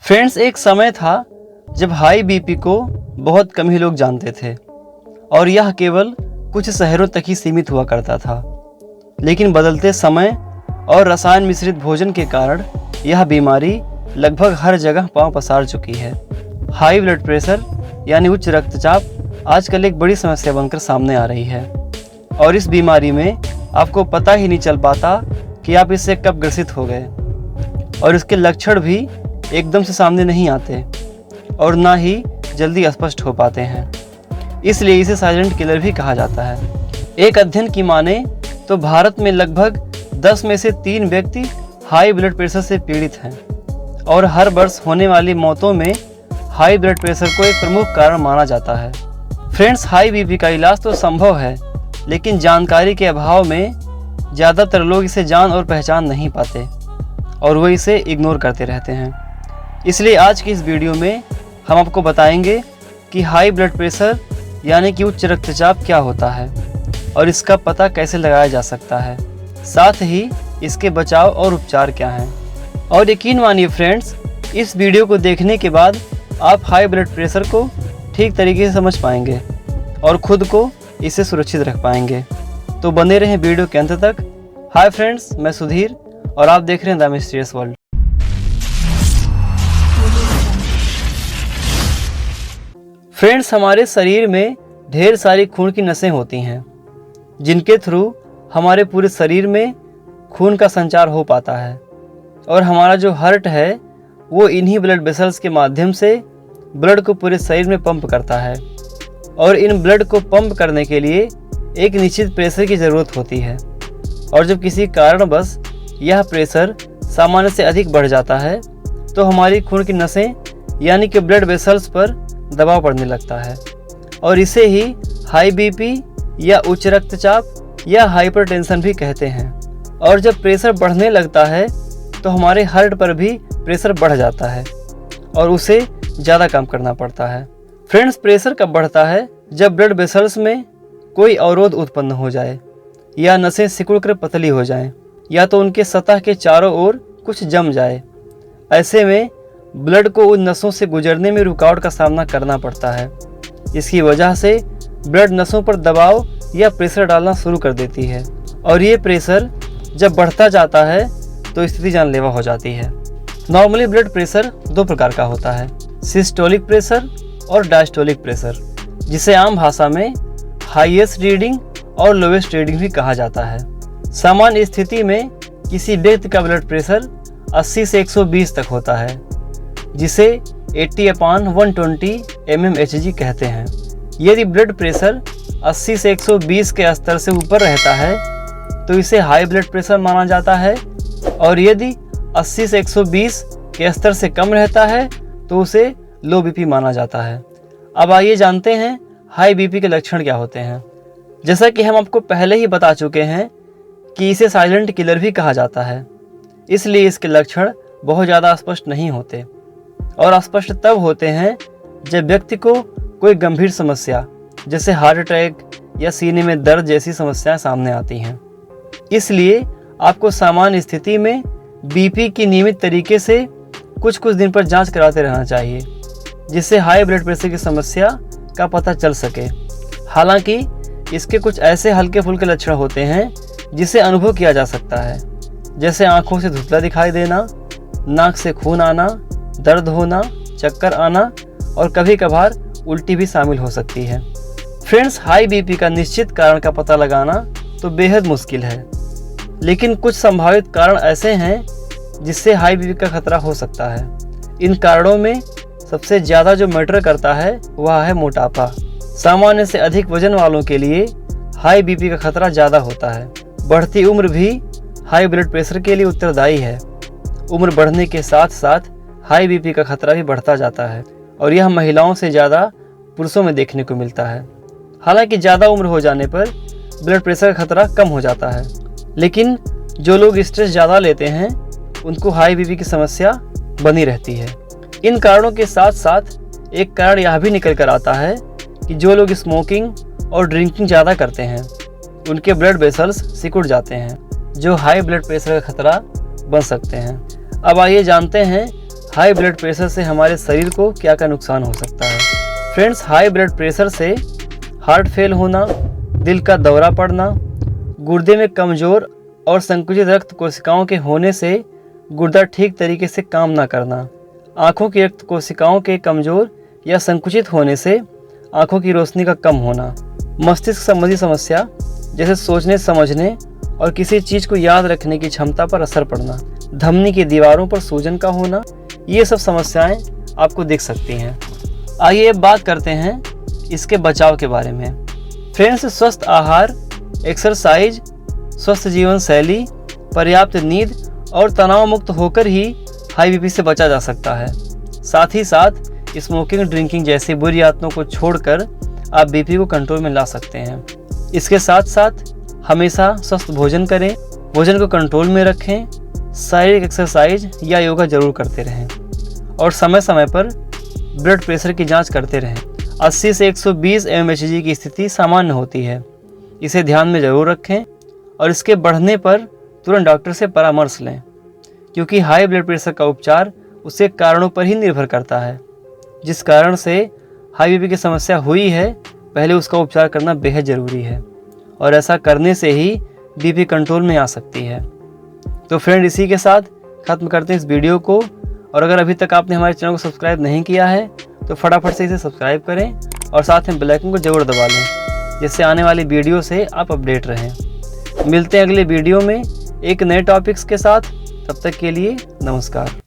Friends, एक समय था जब हाई बीपी को बहुत कम ही लोग जानते थे और यह केवल कुछ शहरों तक ही सीमित हुआ करता था। लेकिन बदलते समय और रसायन मिश्रित भोजन के कारण यह बीमारी लगभग हर जगह पांव पसार चुकी है। हाई ब्लड प्रेशर यानी उच्च रक्तचाप आजकल एक बड़ी समस्या बनकर सामने आ रही है और इस बीमारी में आपको पता ही नहीं चल पाता कि आप इससे कब ग्रसित हो गए और इसके लक्षण भी एकदम से सामने नहीं आते और ना ही जल्दी स्पष्ट हो पाते हैं। इसलिए इसे साइलेंट किलर भी कहा जाता है। एक अध्ययन की माने तो भारत में लगभग 10 में से 3 व्यक्ति हाई ब्लड प्रेशर से पीड़ित हैं और हर वर्ष होने वाली मौतों में हाई ब्लड प्रेशर को एक प्रमुख कारण माना जाता है। फ्रेंड्स, हाई बीपी का इलाज तो संभव है, लेकिन जानकारी के अभाव में ज़्यादातर लोग इसे जान और पहचान नहीं पाते और वो इसे इग्नोर करते रहते हैं। इसलिए आज की इस वीडियो में हम आपको बताएंगे कि हाई ब्लड प्रेशर यानी कि उच्च रक्तचाप क्या होता है और इसका पता कैसे लगाया जा सकता है, साथ ही इसके बचाव और उपचार क्या हैं। और यकीन मानिए फ्रेंड्स, इस वीडियो को देखने के बाद आप हाई ब्लड प्रेशर को ठीक तरीके से समझ पाएंगे और खुद को इससे सुरक्षित रख पाएंगे। तो बने रहें वीडियो के अंत तक। हाय फ्रेंड्स, मैं सुधीर और आप देख रहे हैं द मिस्टीरियस वर्ल्ड। फ्रेंड्स, हमारे शरीर में ढेर सारी खून की नसें होती हैं जिनके थ्रू हमारे पूरे शरीर में खून का संचार हो पाता है और हमारा जो हार्ट है वो इन्हीं ब्लड वेसल्स के माध्यम से ब्लड को पूरे शरीर में पंप करता है और इन ब्लड को पंप करने के लिए एक निश्चित प्रेशर की ज़रूरत होती है और जब किसी कारणवश यह प्रेशर सामान्य से अधिक बढ़ जाता है तो हमारी खून की नसें यानी कि ब्लड वेसल्स पर दबाव पड़ने लगता है और इसे ही हाई बीपी या उच्च रक्तचाप या हाइपरटेंशन भी कहते हैं। और जब प्रेशर बढ़ने लगता है तो हमारे हार्ट पर भी प्रेशर बढ़ जाता है और उसे ज़्यादा काम करना पड़ता है। फ्रेंड्स, प्रेशर कब बढ़ता है? जब ब्लड वेसल्स में कोई अवरोध उत्पन्न हो जाए या नसें सिकुड़कर पतली हो जाएं या तो उनके सतह के चारों ओर कुछ जम जाए। ऐसे में ब्लड को उन नसों से गुजरने में रुकावट का सामना करना पड़ता है। इसकी वजह से ब्लड नसों पर दबाव या प्रेशर डालना शुरू कर देती है और ये प्रेशर जब बढ़ता जाता है तो स्थिति जानलेवा हो जाती है। नॉर्मली ब्लड प्रेशर 2 प्रकार का होता है, सिस्टोलिक प्रेशर और डायस्टोलिक प्रेशर, जिसे आम भाषा में हाईएस्ट रीडिंग और लोवेस्ट रीडिंग भी कहा जाता है। सामान्य स्थिति में किसी व्यक्ति का ब्लड प्रेशर 80 से 120 तक होता है, जिसे 80/120 mmHg कहते हैं। यदि ब्लड प्रेशर 80 से 120 के स्तर से ऊपर रहता है तो इसे हाई ब्लड प्रेशर माना जाता है और यदि 80 से 120 के स्तर से कम रहता है तो उसे लो बीपी माना जाता है। अब आइए जानते हैं हाई बीपी के लक्षण क्या होते हैं। जैसा कि हम आपको पहले ही बता चुके हैं कि इसे साइलेंट किलर भी कहा जाता है, इसलिए इसके लक्षण बहुत ज़्यादा स्पष्ट नहीं होते और स्पष्ट तब होते हैं जब व्यक्ति को कोई गंभीर समस्या जैसे हार्ट अटैक या सीने में दर्द जैसी समस्याएं सामने आती हैं। इसलिए आपको सामान्य स्थिति में बीपी की नियमित तरीके से कुछ दिन पर जांच कराते रहना चाहिए, जिससे हाई ब्लड प्रेशर की समस्या का पता चल सके। हालांकि इसके कुछ ऐसे हल्के फुल्के लक्षण होते हैं जिसे अनुभव किया जा सकता है, जैसे आंखों से धुंधला दिखाई देना, नाक से खून आना, दर्द होना, चक्कर आना और कभी कभार उल्टी भी शामिल हो सकती है। फ्रेंड्स, हाई बीपी का निश्चित कारण का पता लगाना तो बेहद मुश्किल है, लेकिन कुछ संभावित कारण ऐसे हैं जिससे हाई बीपी का खतरा हो सकता है। इन कारणों में सबसे ज़्यादा जो मैटर करता है वह है मोटापा। सामान्य से अधिक वजन वालों के लिए हाई बीपी का खतरा ज़्यादा होता है। बढ़ती उम्र भी हाई ब्लड प्रेशर के लिए उत्तरदायी है। उम्र बढ़ने के साथ साथ हाई बीपी का खतरा भी बढ़ता जाता है और यह महिलाओं से ज़्यादा पुरुषों में देखने को मिलता है। हालांकि ज़्यादा उम्र हो जाने पर ब्लड प्रेशर का खतरा कम हो जाता है, लेकिन जो लोग स्ट्रेस ज़्यादा लेते हैं उनको हाई बीपी की समस्या बनी रहती है। इन कारणों के साथ साथ एक कारण यह भी निकल कर आता है कि जो लोग स्मोकिंग और ड्रिंकिंग ज़्यादा करते हैं उनके ब्लड वेसल्स सिकुड़ जाते हैं, जो हाई ब्लड प्रेशर का खतरा बन सकते हैं। अब आइए जानते हैं हाई ब्लड प्रेशर से हमारे शरीर को क्या क्या नुकसान हो सकता है। फ्रेंड्स, हाई ब्लड प्रेशर से हार्ट फेल होना, दिल का दौरा पड़ना, गुर्दे में कमज़ोर और संकुचित रक्त कोशिकाओं के होने से गुर्दा ठीक तरीके से काम ना करना, आँखों की रक्त कोशिकाओं के कमज़ोर या संकुचित होने से आँखों की रोशनी का कम होना, मस्तिष्क संबंधी समस्या जैसे सोचने समझने और किसी चीज़ को याद रखने की क्षमता पर असर पड़ना, धमनी की दीवारों पर सूजन का होना, ये सब समस्याएं आपको दिख सकती हैं। आइए अब बात करते हैं इसके बचाव के बारे में। फ्रेंड्स, स्वस्थ आहार, एक्सरसाइज, स्वस्थ जीवन शैली, पर्याप्त नींद और तनाव मुक्त होकर ही हाई बीपी से बचा जा सकता है। साथ ही साथ स्मोकिंग, ड्रिंकिंग जैसी बुरी आदतों को छोड़कर आप बीपी को कंट्रोल में ला सकते हैं। इसके साथ साथ हमेशा स्वस्थ भोजन करें, भोजन को कंट्रोल में रखें, शारीरिक एक्सरसाइज या योगा जरूर करते रहें और समय समय पर ब्लड प्रेशर की जांच करते रहें। 80 से 120 mmHg की स्थिति सामान्य होती है, इसे ध्यान में ज़रूर रखें और इसके बढ़ने पर तुरंत डॉक्टर से परामर्श लें, क्योंकि हाई ब्लड प्रेशर का उपचार उसके कारणों पर ही निर्भर करता है। जिस कारण से हाई बीपी की समस्या हुई है, पहले उसका उपचार करना बेहद ज़रूरी है और ऐसा करने से ही बीपी कंट्रोल में आ सकती है। तो फ्रेंड, इसी के साथ ख़त्म करते हैं इस वीडियो को, और अगर अभी तक आपने हमारे चैनल को सब्सक्राइब नहीं किया है तो फटाफट से इसे सब्सक्राइब करें और साथ में बेल आइकन को ज़रूर दबा लें, जिससे आने वाली वीडियो से आप अपडेट रहें। मिलते हैं अगले वीडियो में एक नए टॉपिक्स के साथ। तब तक के लिए नमस्कार।